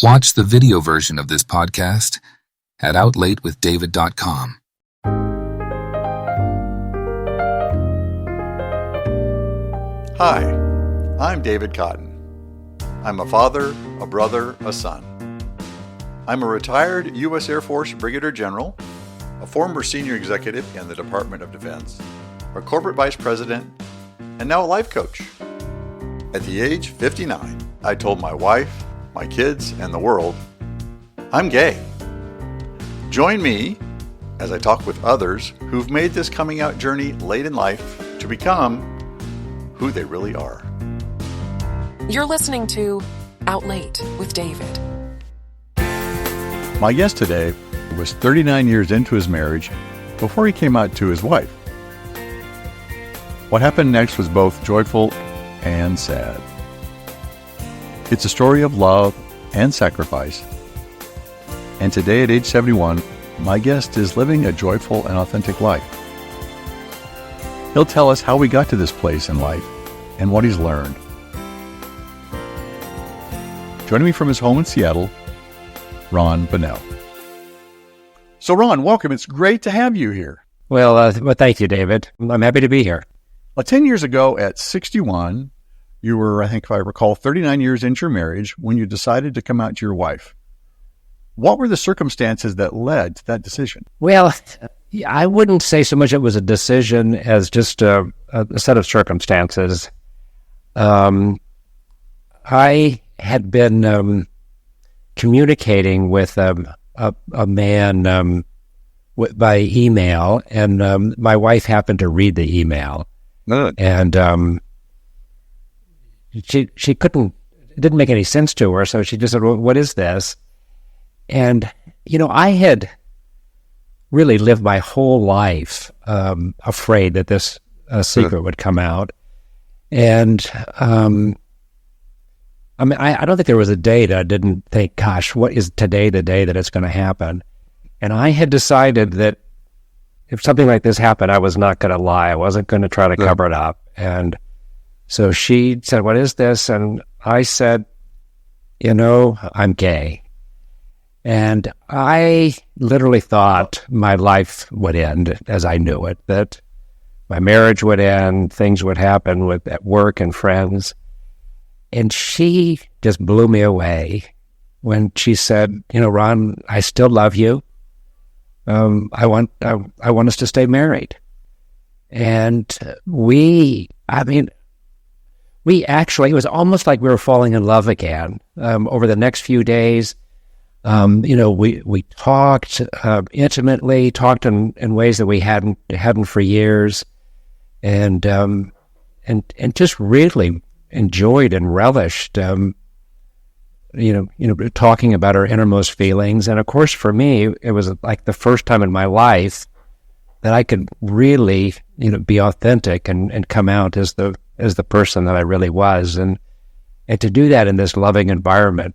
Watch the video version of this podcast at outlatewithdavid.com. Hi, I'm David Cotton. I'm a father, a brother, a son. I'm a retired U.S. Air Force Brigadier General, a former senior executive in the Department of Defense, a corporate vice president, and now a life coach. At the age 59, I told my wife, my kids, and the world, I'm gay. Join me as I talk with others who've made this coming out journey late in life to become who they really are. You're listening to Out Late with David. My guest today was 39 years into his marriage before he came out to his wife. What happened next was both joyful and sad. It's a story of love and sacrifice. And today at age 71, my guest is living a joyful and authentic life. He'll tell us how we got to this place in life and what he's learned. Joining me from his home in Seattle, Ron Bunnell. So Ron, welcome. It's great to have you here. Well, thank you, David. I'm happy to be here. 10 years ago at 61, you were, I think if I recall, 39 years into your marriage when you decided to come out to your wife. What were the circumstances that led to that decision? Well, I wouldn't say so much it was a decision as just a set of circumstances. I had been communicating with a man by email, and my wife happened to read the email. Good. And she couldn't, it didn't make any sense to her, so she just said, well, what is this? And, I had really lived my whole life afraid that this secret would come out. And I don't think there was a day that I didn't think, gosh, what is today the day that it's going to happen? And I had decided that if something like this happened, I was not going to lie. I wasn't going to try to cover it up. And so she said, what is this? And I said, I'm gay. And I literally thought my life would end as I knew it, that my marriage would end, things would happen at work and friends. And she just blew me away when she said, Ron, I still love you. I want us to stay married. And we actually, it was almost like we were falling in love again. Over the next few days, we talked intimately, talked in ways that we hadn't for years, and just really enjoyed and relished, talking about our innermost feelings. And of course, for me, it was like the first time in my life that I could really, be authentic and come out as the person that I really was, and to do that in this loving environment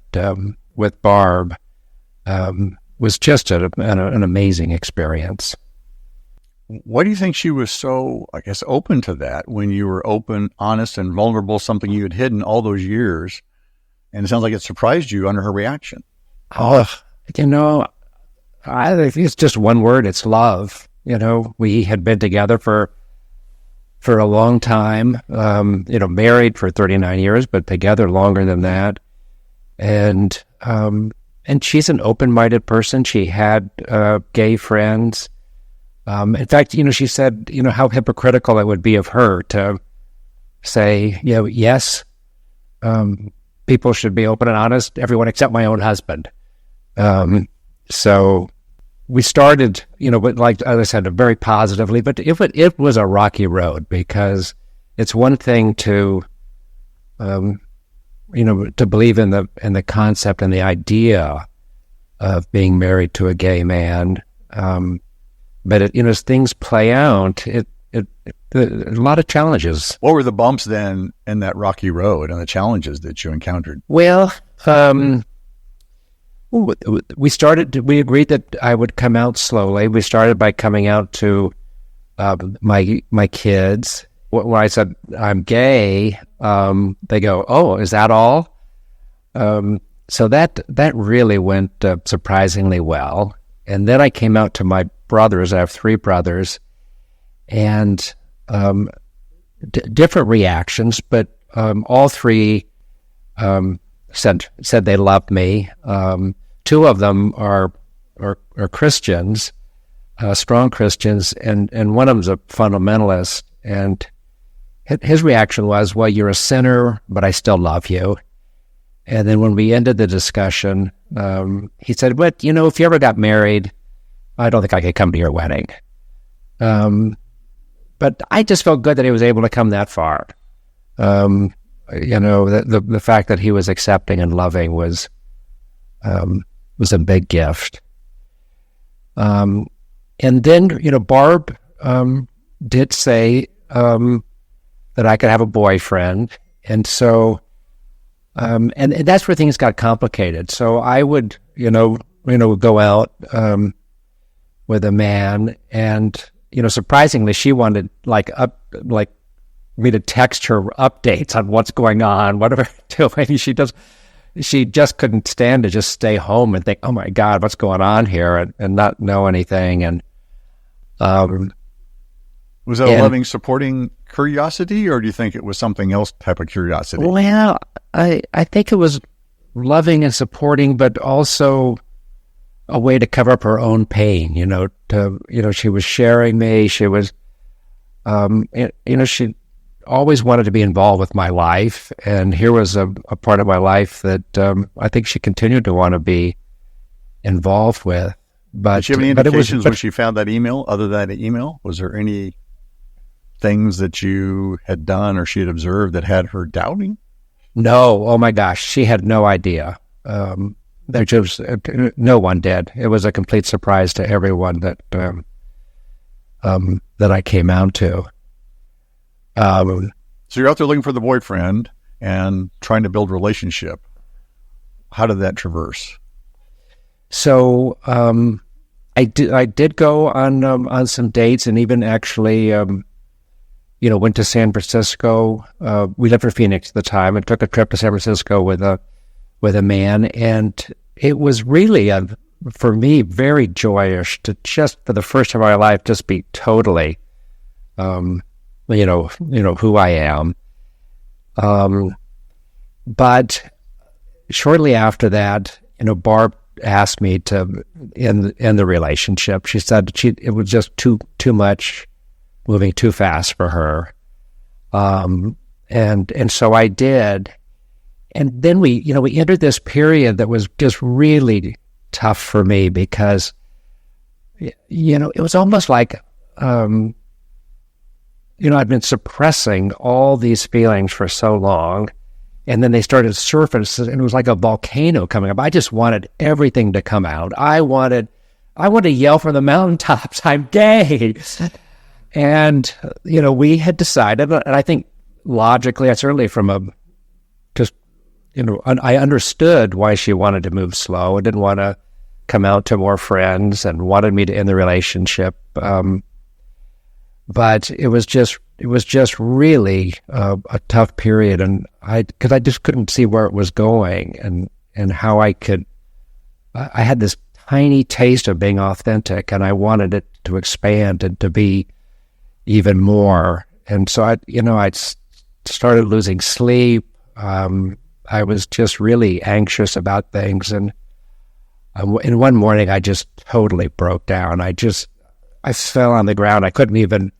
with Barb was just an amazing experience. Why do you think she was so, open to that when you were open, honest, and vulnerable, something you had hidden all those years? And it sounds like it surprised you under her reaction. I think it's just one word. It's love. We had been together for a long time, married for 39 years, but together longer than that. And she's an open-minded person. She had gay friends. In fact, she said, how hypocritical it would be of her to say, yes, people should be open and honest, everyone except my own husband. So we started, like as I said, very positively, but it was a rocky road, because it's one thing to, to believe in the concept and the idea of being married to a gay man. But as things play out, a lot of challenges. What were the bumps then in that rocky road and the challenges that you encountered? Well, we agreed that I would come out slowly. We started by coming out to my kids. When I said I'm gay, they go, "Oh, is that all?" So that really went surprisingly well. And then I came out to my brothers. I have three brothers, and different reactions, but all three said they loved me. Two of them are Christians, strong Christians, and one of them's a fundamentalist. And his reaction was, "Well, you're a sinner, but I still love you." And then when we ended the discussion, he said, "But if you ever got married, I don't think I could come to your wedding." But I just felt good that he was able to come that far. The fact that he was accepting and loving was a big gift. And then, Barb did say that I could have a boyfriend, and so, and that's where things got complicated. So I would, go out with a man, and surprisingly, she wanted me to text her updates on what's going on, whatever doing. She just couldn't stand to just stay home and think, "Oh my God, what's going on here?" and not know anything. And was that a loving, supporting curiosity, or do you think it was something else type of curiosity? Well, I think it was loving and supporting, but also a way to cover up her own pain. She was sharing me. She was, she always wanted to be involved with my life, and here was a part of my life that I think she continued to want to be involved with. But did she have any indications when she found that email? Other than that email, was there any things that you had done or she had observed that had her doubting? No. Oh my gosh, she had no idea. No one did. It was a complete surprise to everyone that I came out to. So you're out there looking for the boyfriend and trying to build a relationship. How did that traverse? So I did go on some dates, and even actually went to San Francisco. We lived in Phoenix at the time, and took a trip to San Francisco with a man, and it was really for me very joyous to just for the first time in my life just be totally who I am. But shortly after that, Barb asked me to end the relationship. She said it was just too much, moving too fast for her. And so I did. And then we entered this period that was just really tough for me because, it was almost like, I'd been suppressing all these feelings for so long, and then they started surfacing, and it was like a volcano coming up. I just wanted everything to come out. I wanted to yell from the mountaintops, "I'm gay." And, we had decided, and I think logically, I certainly I understood why she wanted to move slow and didn't want to come out to more friends and wanted me to end the relationship. But it was just really a tough period, and because I just couldn't see where it was going and how I had this tiny taste of being authentic, and I wanted it to expand and to be even more. And so I started losing sleep. I was just really anxious about things, and one morning I just totally broke down. I fell on the ground. I couldn't even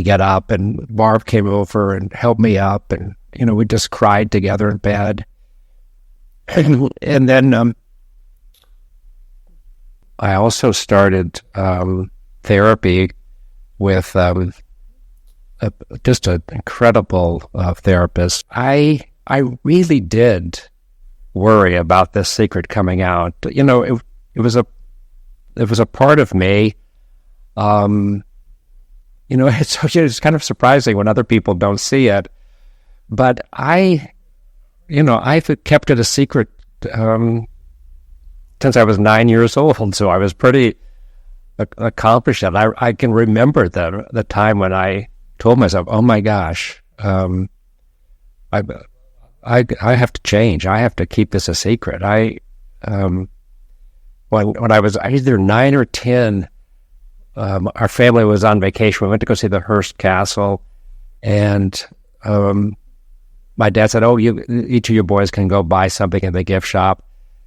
get up, and Barb came over and helped me up, and we just cried together in bed. And then I also started therapy with just an incredible therapist. I really did worry about this secret coming out. It was a part of me. It's kind of surprising when other people don't see it, but I've kept it a secret since I was 9 years old. So I was pretty accomplished at it. I can remember the time when I told myself, "Oh my gosh, I I have to change. I have to keep this a secret. When I was either 9 or 10, our family was on vacation. We went to go see the Hearst Castle, and my dad said, "Oh, each of you boys can go buy something in the gift shop."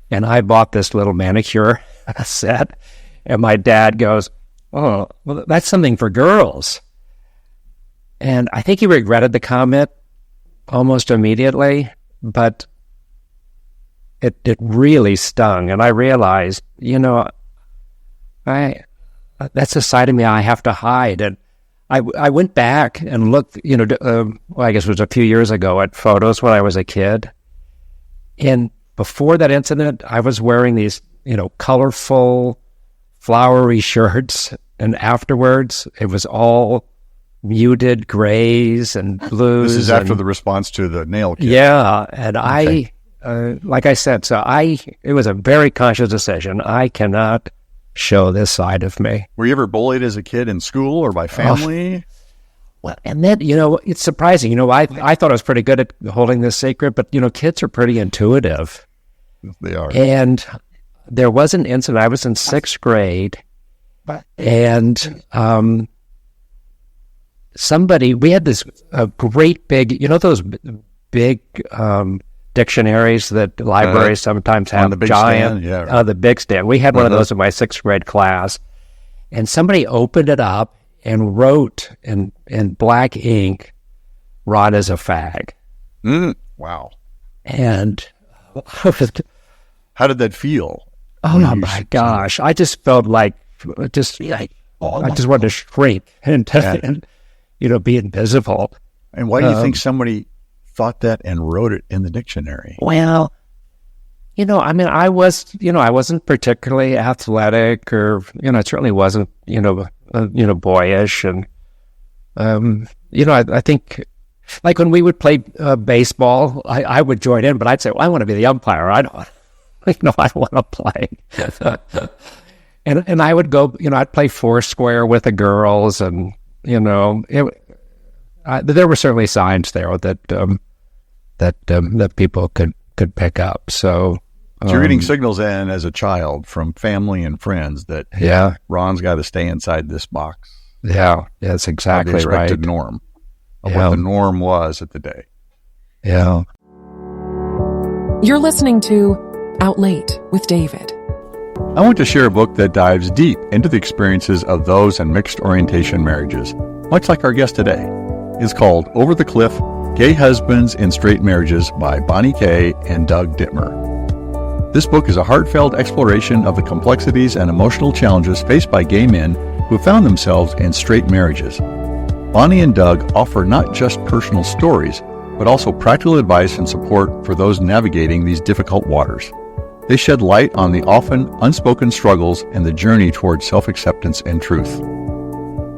And I bought this little manicure set, and my dad goes, "Oh, well, that's something for girls." And I think he regretted the comment almost immediately, but it really stung. And I realized, that's a side of me I have to hide. And I went back and looked, I guess it was a few years ago, at photos when I was a kid. And before that incident, I was wearing these, colorful, flowery shirts. And afterwards, it was all muted grays and blues. This is after the response to the nail kit. Yeah. And okay. Like I said, it was a very conscious decision. I cannot show this side of me. Were you ever bullied as a kid in school or by family? Well, and then, it's surprising. I thought I was pretty good at holding this secret, but, kids are pretty intuitive. They are. And there was an incident. I was in 6th grade, and we had this great big, those big dictionaries that libraries sometimes have, on the big giant, stand, the big stand. We had one of those in my 6th grade class, and somebody opened it up and wrote in black ink, "Ron is a fag." Wow. And how did that feel? Oh my gosh. I just felt like, I just wanted to shrink and be invisible. And why do you think somebody thought that and wrote it in the dictionary? Well, I wasn't particularly athletic, or, it certainly wasn't, boyish. And, I think, like when we would play baseball, I would join in, but I'd say, well, I want to be the umpire. I don't want to play. and I would go, I'd play foursquare with the girls, and, there were certainly signs there that people could pick up. So you're getting signals in as a child from family and friends that Ron's got to stay inside this box. Yeah, that's exactly the expected right. Norm of what the norm was at the day. Yeah. You're listening to Out Late with David. I want to share a book that dives deep into the experiences of those in mixed orientation marriages, much like our guest today. It's called Over the Cliff: Gay Husbands in Straight Marriages by Bonnie Kay and Doug Dittmer. This book is a heartfelt exploration of the complexities and emotional challenges faced by gay men who found themselves in straight marriages. Bonnie and Doug offer not just personal stories, but also practical advice and support for those navigating these difficult waters. They shed light on the often unspoken struggles and the journey towards self-acceptance and truth.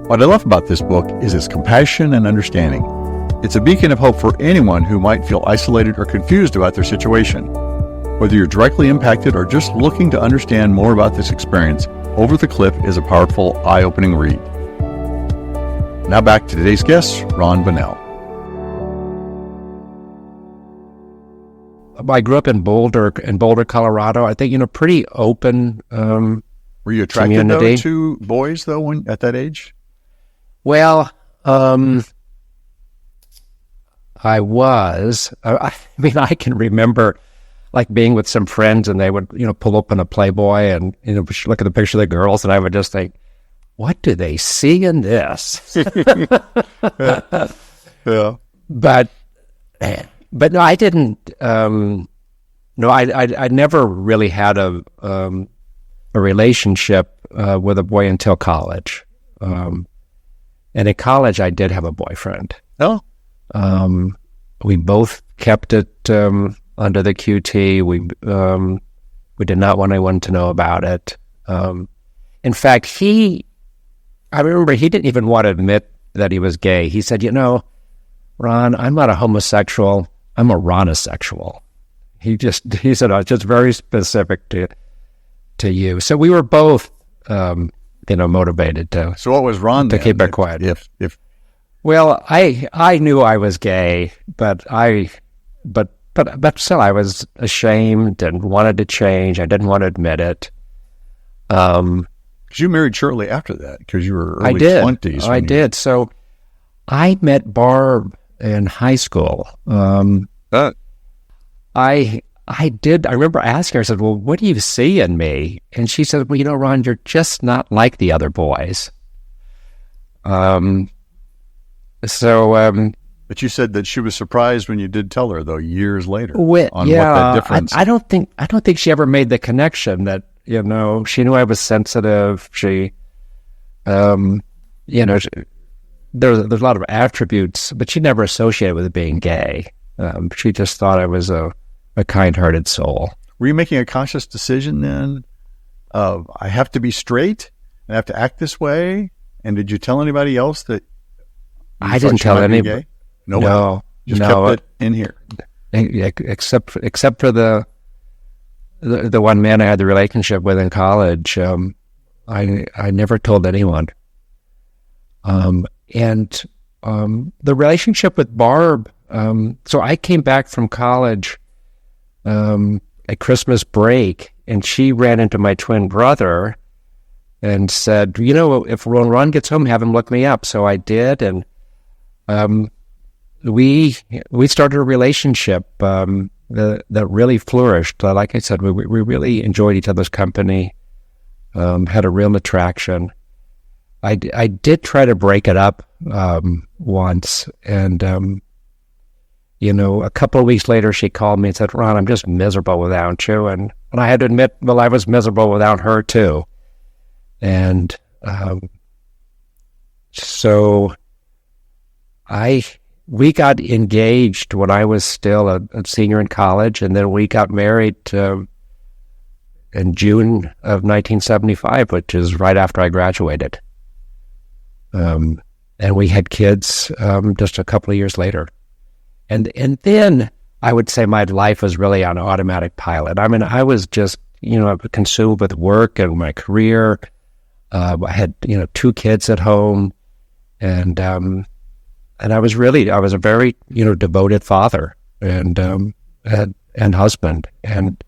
What I love about this book is its compassion and understanding. It's a beacon of hope for anyone who might feel isolated or confused about their situation. Whether you're directly impacted or just looking to understand more about this experience, Over the Cliff is a powerful, eye-opening read. Now back to today's guest, Ron Bunnell. I grew up in Boulder, Colorado. I think, pretty open Were you attracted though, to boys, though, at that age? Well, I was. I can remember being with some friends, and they would, pull open a Playboy and, look at the picture of the girls, and I would just think, what do they see in this? Yeah. But no, I didn't. I never really had a relationship with a boy until college. And in college, I did have a boyfriend. Oh. We both kept it under the QT. We did not want anyone to know about it. In fact, I remember he didn't even want to admit that he was gay. He said, Ron, I'm not a homosexual. I'm a Ronisexual. He said, it's just very specific to you. So we were both, motivated to. So what was Ron to then, keep it quiet? If Well, I knew I was gay, but but still, I was ashamed and wanted to change. I didn't want to admit it. Because you married shortly after that, because you were early 20s. I did. So I met Barb in high school. I did. I remember asking her, I said, well, what do you see in me? And she said, well, Ron, you're just not like the other boys. But you said that she was surprised when you did tell her, though, years later on what that difference. I don't think she ever made the connection that, she knew I was sensitive. She, there's a lot of attributes, but she never associated with it being gay. She just thought I was a kind-hearted soul. Were you making a conscious decision then of, I have to be straight and I have to act this way? And did you tell anybody else that I didn't tell anybody? No. Just kept it in here. Except for the one man I had the relationship with in college. I never told anyone. And the relationship with Barb, so I came back from college at Christmas break, and she ran into my twin brother and said, if Ron gets home, have him look me up. So I did, and we started a relationship that really flourished. Like I said, we really enjoyed each other's company, had a real attraction. I did try to break it up once, and a couple of weeks later, she called me and said, Ron, I'm just miserable without you. And I had to admit, well, I was miserable without her too. And so we got engaged when I was still a senior in college, and then we got married in June of 1975, which is right after I graduated. And we had kids just a couple of years later. And then I would say my life was really on automatic pilot. I mean, I was just, consumed with work and my career. I had, 2 kids at home, and I was a very, devoted father and husband. And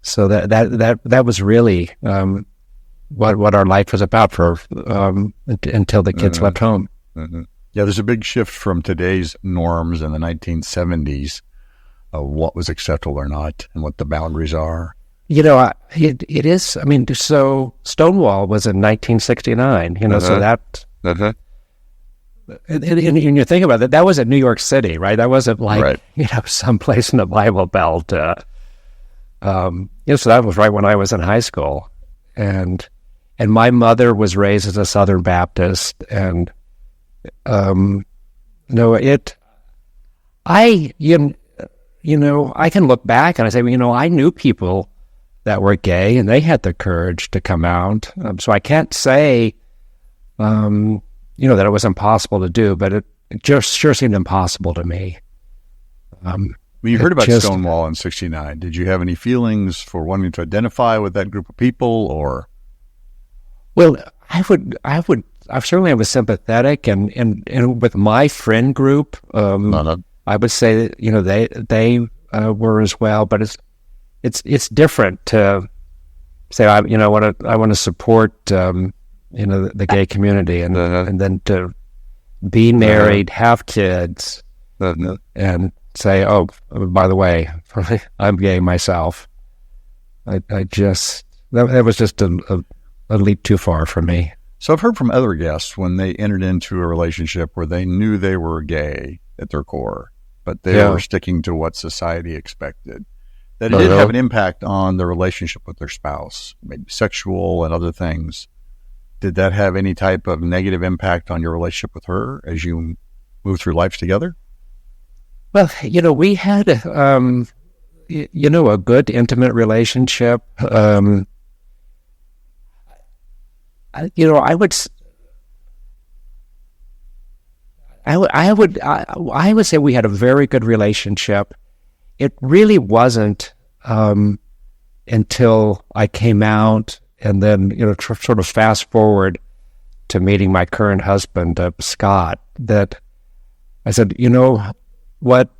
so that was really what our life was about until the kids left home. Mm-hmm. Yeah, there's a big shift from today's norms in the 1970s of what was acceptable or not and what the boundaries are. It is. I mean, so Stonewall was in 1969. So that. And you think about it, that was in New York City, right? That wasn't like someplace in the Bible Belt. So that was right when I was in high school, and my mother was raised as a Southern Baptist, and I can look back and I say, I knew people that were gay and they had the courage to come out. So I can't say, that it was impossible to do, but it just sure seemed impossible to me. When you heard about Stonewall in '69, did you have any feelings for wanting to identify with that group of people, or? Well, I certainly was sympathetic, and with my friend group, I would say that, they were as well. But it's different to say I want to support the gay community, and then to be married, have kids, and say, oh, by the way, I'm gay myself. I just that was just a leap too far for me. So I've heard from other guests when they entered into a relationship where they knew they were gay at their core, but they were sticking to what society expected, that it did have an impact on the relationship with their spouse, maybe sexual and other things. Did that have any type of negative impact on your relationship with her as you moved through life together? Well, we had, a good intimate relationship. I would say we had a very good relationship. It really wasn't until I came out, and then sort of fast forward to meeting my current husband, Scott, that I said, what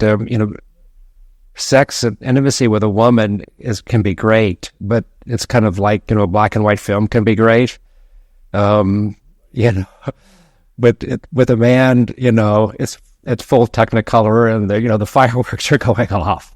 sex and intimacy with a woman can be great, but it's kind of like, black and white film can be great. But with a man, it's full Technicolor and the fireworks are going off.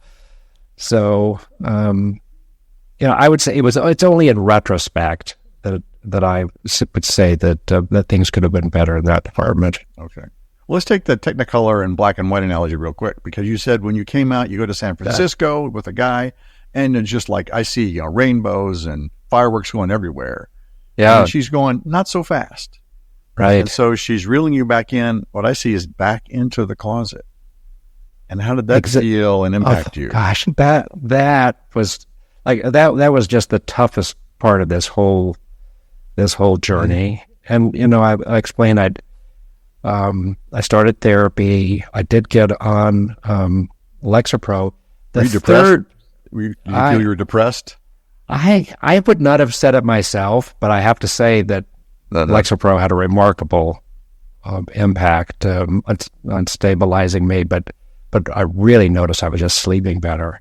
So, I would say it's only in retrospect that I would say that things could have been better in that department. Okay. Well, let's take the Technicolor and black and white analogy real quick, because you said when you came out, you go to San Francisco with a guy, and it's just like I see, rainbows and fireworks going everywhere. Yeah. And she's going not so fast. Right. And so she's reeling you back in. What I see is back into the closet. And how did that feel and impact you? Gosh, that was like that was just the toughest part of this whole journey. And I explained I started therapy. I did get on Lexapro. Were you depressed? Did you feel you were depressed? I would not have said it myself, but I have to say that Lexapro had a remarkable impact on stabilizing me. But I really noticed I was just sleeping better.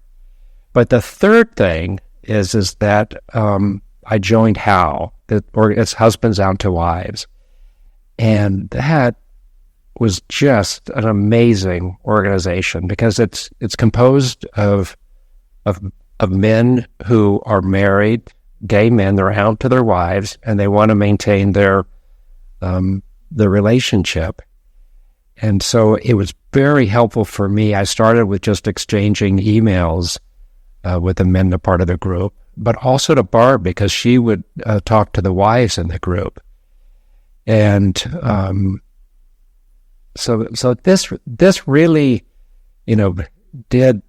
But the third thing is that I joined HOW, it's Husbands Out to Wives, and that was just an amazing organization because it's composed of men who are married, gay men. They're out to their wives and they want to maintain their relationship. And so it was very helpful for me. I started with just exchanging emails with the men, a part of the group, but also to Barb because she would talk to the wives in the group. And so this really, did,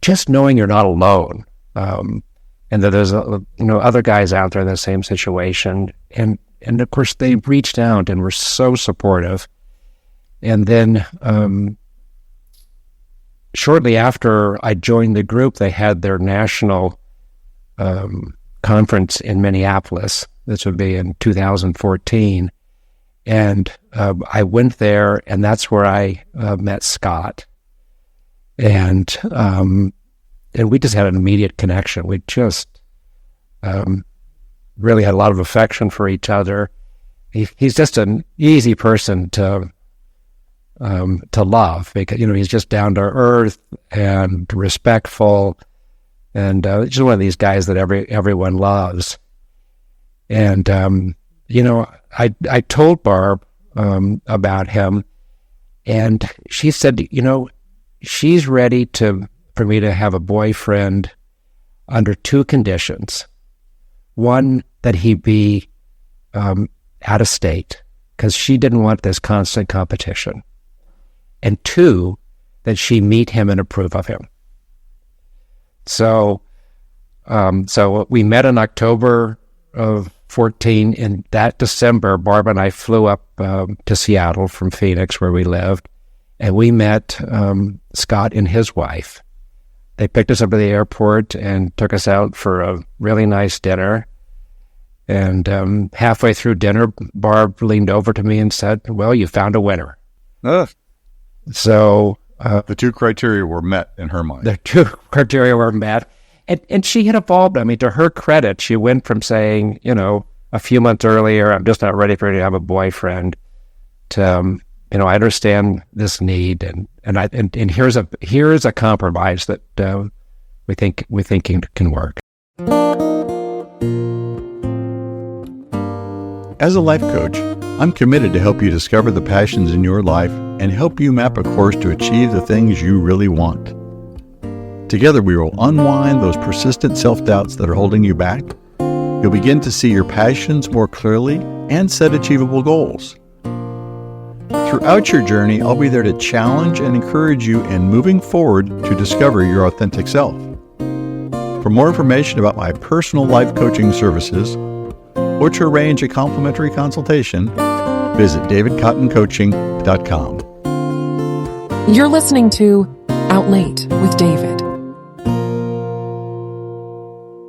just knowing you're not alone, and that there's other guys out there in the same situation, and of course they reached out and were so supportive. And then shortly after I joined the group, they had their national conference in Minneapolis. This would be in 2014. And I went there, and that's where I met Scott. And we just had an immediate connection. We just really had a lot of affection for each other. He's just an easy person to love because, he's just down to earth and respectful, and just one of these guys that everyone loves. And, I told Barb about him, and she said, she's ready for me to have a boyfriend under two conditions. One, that he be out of state, because she didn't want this constant competition. And two, that she meet him and approve of him. So we met in October of 14. In that December, Barb and I flew up to Seattle from Phoenix, where we lived, and we met Scott and his wife. They picked us up at the airport and took us out for a really nice dinner. And halfway through dinner, Barb leaned over to me and said, "Well, you found a winner." So the two criteria were met in her mind. The two criteria were met. And she had evolved. I mean, to her credit, she went from saying, a few months earlier, "I'm just not ready for you to have a boyfriend," to, "I understand this need, and here's a compromise that we think can work." As a life coach, I'm committed to help you discover the passions in your life and help you map a course to achieve the things you really want. Together, we will unwind those persistent self-doubts that are holding you back. You'll begin to see your passions more clearly and set achievable goals. Throughout your journey, I'll be there to challenge and encourage you in moving forward to discover your authentic self. For more information about my personal life coaching services, or to arrange a complimentary consultation, visit davidcottoncoaching.com. You're listening to Out Late with David.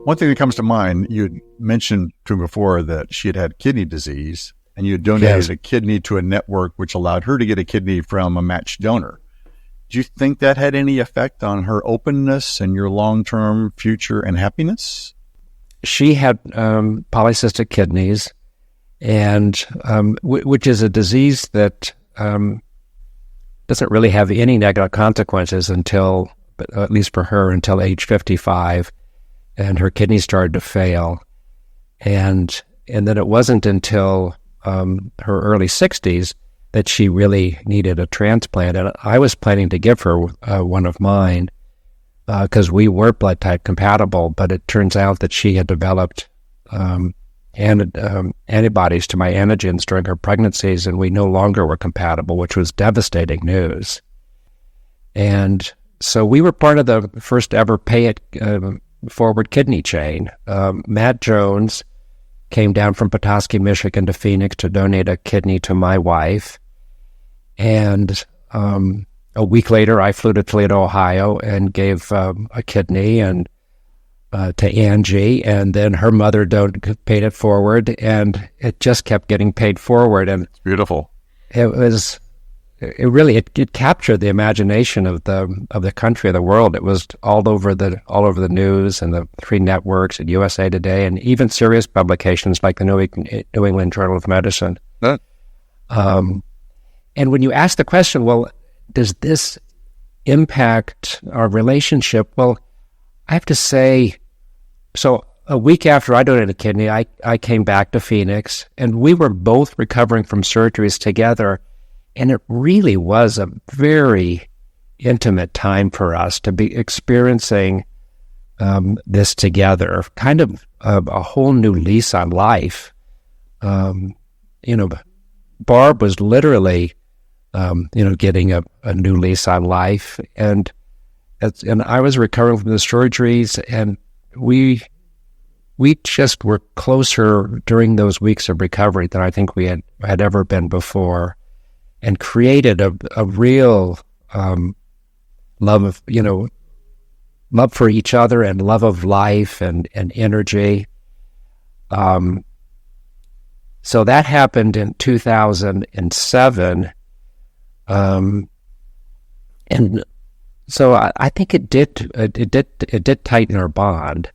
One thing that comes to mind, you had mentioned to me before that she had had kidney disease, and you had donated a kidney to a network which allowed her to get a kidney from a matched donor. Do you think that had any effect on her openness and your long-term future and happiness? She had polycystic kidneys, and which is a disease that doesn't really have any negative consequences until, at least for her, until age 55, and her kidneys started to fail. And then it wasn't until her early 60s that she really needed a transplant. And I was planning to give her one of mine because we were blood type compatible, but it turns out that she had developed antibodies to my antigens during her pregnancies, and we no longer were compatible, which was devastating news. And so we were part of the first ever pay it forward kidney chain. Matt Jones came down from Petoskey, Michigan to Phoenix to donate a kidney to my wife. And a week later, I flew to Toledo, Ohio, and gave a kidney and to Angie. And then her mother paid it forward, and it just kept getting paid forward. And it's beautiful. It captured the imagination of the country, of the world. It was all over the news and the three networks and USA Today, and even serious publications like the New England Journal of Medicine. And when you ask the question, well, does this impact our relationship? Well, I have to say, so a week after I donated a kidney, I came back to Phoenix, and we were both recovering from surgeries together. And it really was a very intimate time for us to be experiencing this together, kind of a whole new lease on life. Barb was literally, getting a new lease on life. And I was recovering from the surgeries, and we just were closer during those weeks of recovery than I think we had ever been before, and created a real love for each other and love of life and energy. So that happened in 2007. And so I think it did tighten our bond.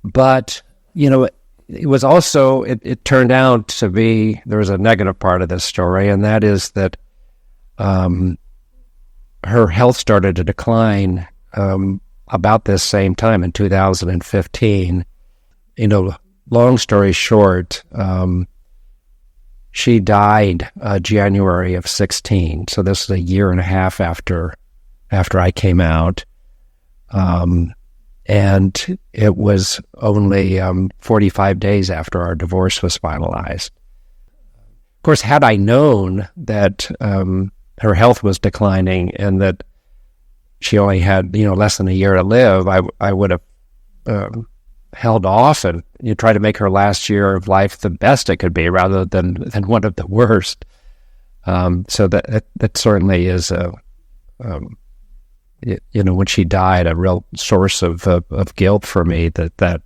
But, it was also, it turned out to be, there was a negative part of this story, and that is that her health started to decline about this same time in 2015. Long story short, she died January of 16. So this is a year and a half after I came out. And it was only 45 days after our divorce was finalized. Of course, had I known that her health was declining and that she only had less than a year to live, I would have held off and try to make her last year of life the best it could be, rather than one of the worst. So that certainly is when she died, a real source of guilt for me that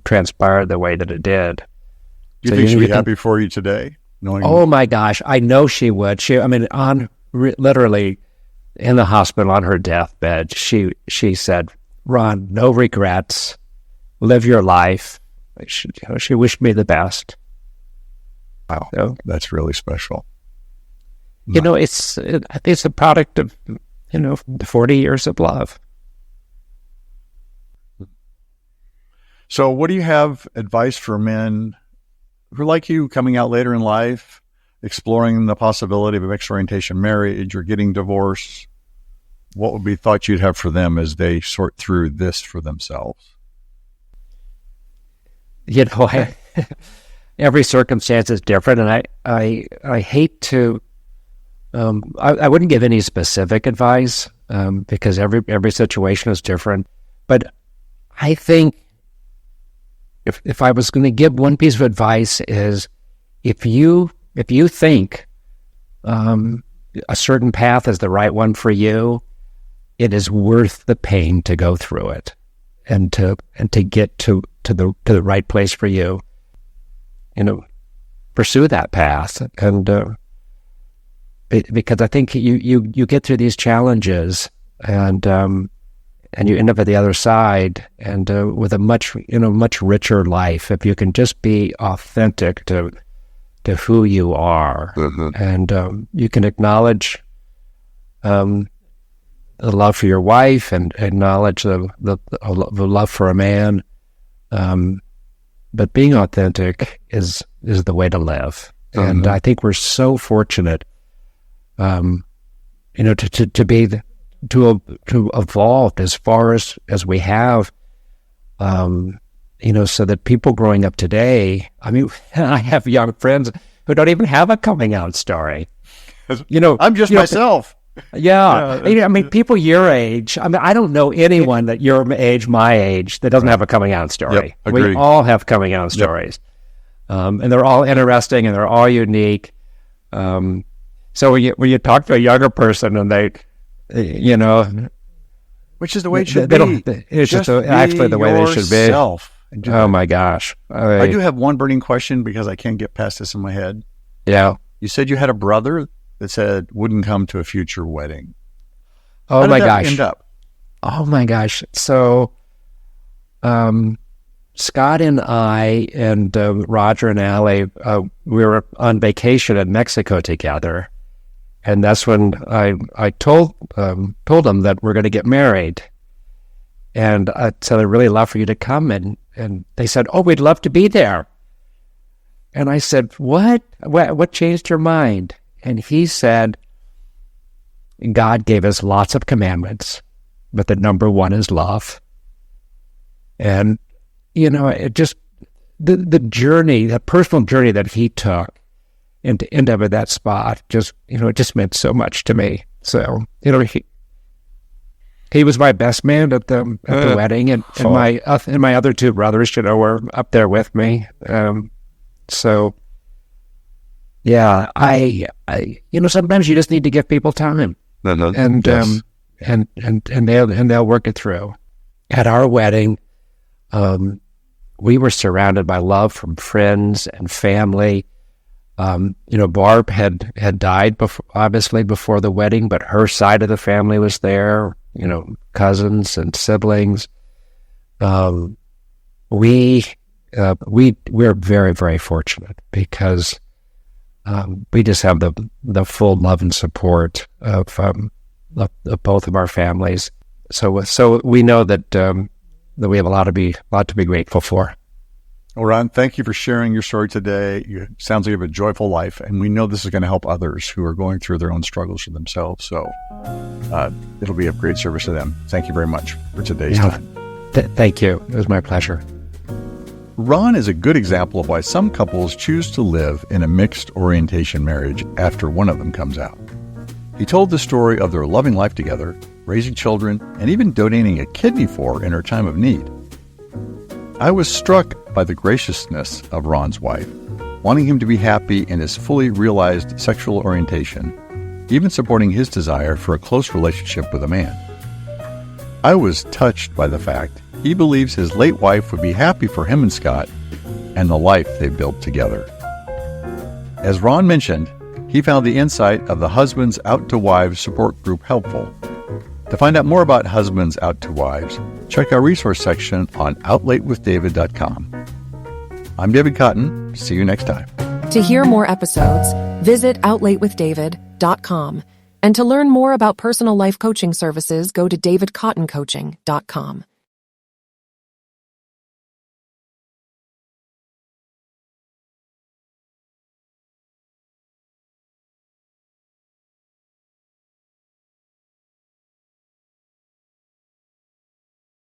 transpired the way that it did. Do you think she'd be happy for you today? Oh my gosh, I know she would. Literally in the hospital on her deathbed, she said, "Ron, no regrets. Live your life." She wished me the best. Wow, so, that's really special. I think it's a product of 40 years of love. So what do you have advice for men who are like you, coming out later in life, exploring the possibility of a mixed orientation marriage or getting divorced? What would be thoughts you'd have for them as they sort through this for themselves? Every circumstance is different, and I hate to. I wouldn't give any specific advice because every situation is different. But I think if I was going to give one piece of advice is if you think a certain path is the right one for you, it is worth the pain to go through it and to get to the right place for you. Pursue that path and. because I think you get through these challenges and you end up at the other side and with a much richer life if you can just be authentic to who you are, and you can acknowledge the love for your wife and acknowledge the love for a man, but being authentic is the way to live. And I think we're so fortunate, to evolve as far as we have, so that people growing up today, I mean, I have young friends who don't even have a coming out story. I'm just myself. Yeah. I mean, people your age, I mean, I don't know anyone that your age, my age, that doesn't have a coming out story. Yep, we all have coming out stories. And they're all interesting and they're all unique. So when you talk to a younger person and they, which is the way it should be. It's just actually the way they should be. Oh my gosh. I do have one burning question because I can't get past this in my head. Yeah. You said you had a brother that said wouldn't come to a future wedding. Oh my gosh. How did that end up? Oh my gosh. So, Scott and I and Roger and Allie, we were on vacation in Mexico together. And that's when I told them that we're going to get married. And I said, I'd really love for you to come. And they said, oh, we'd love to be there. And I said, what? What changed your mind? And he said, God gave us lots of commandments, but the number one is love. And, it just, the journey, the personal journey that he took and to end up at that spot, just, it just meant so much to me. So, he was my best man at the wedding, and my other two brothers, were up there with me. So, yeah, I sometimes you just need to give people time, and yes. and they'll work it through. At our wedding, we were surrounded by love from friends and family. Barb had died before the wedding, but her side of the family was there. Cousins and siblings. We're very, very fortunate because we just have the full love and support of both of our families. So we know that we have a lot to be grateful for. Well, Ron, thank you for sharing your story today. It sounds like you have a joyful life, and we know this is going to help others who are going through their own struggles for themselves. So it'll be of great service to them. Thank you very much for today's time. Thank you. It was my pleasure. Ron is a good example of why some couples choose to live in a mixed orientation marriage after one of them comes out. He told the story of their loving life together, raising children, and even donating a kidney for her in her time of need. I was struck by the graciousness of Ron's wife, wanting him to be happy in his fully realized sexual orientation, even supporting his desire for a close relationship with a man. I was touched by the fact he believes his late wife would be happy for him and Scott and the life they built together. As Ron mentioned, he found the insight of the Husbands Out to Wives support group helpful. To find out more about Husbands Out to Wives, check our resource section on outlatewithdavid.com. I'm David Cotton. See you next time. To hear more episodes, visit outlatewithdavid.com. And to learn more about personal life coaching services, go to davidcottoncoaching.com.